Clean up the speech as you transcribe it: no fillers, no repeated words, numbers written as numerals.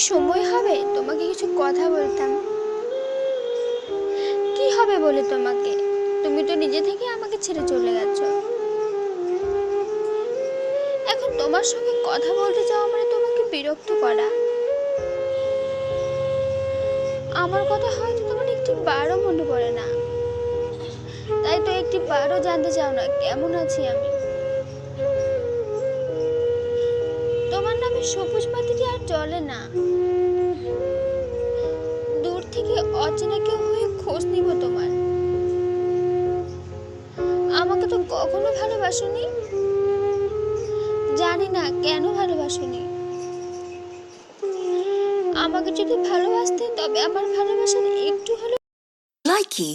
সময় হবে তোমাকে কিছু কথা বলতাম। কি হবে বলে তোমাকে, তুমি তো নিজে থেকে আমাকে ছেড়ে চলে গেছো। এখন তোমার সঙ্গে কথা বলতে চাও মানে তোমাকে বিরক্ত করা। আমার কথা হয়তো তোমার একটি বারও মনে পড়ে না, তাই তো একটি বারও জানতে চাও না কেমন আছি আমি। তোমার নামে সবুজ বাতিটি আর জ্বলে না। দূর থেকে অচেনা কেউ হয়ে খোঁজ নিব তোমার। আমাকে তো কখনো ভালোবাসোনি, জানি না কেন ভালোবাসোনি। আমাকে যদি ভালোবাসতে তবে আমার ভালোবাসার একটু হলেও Likey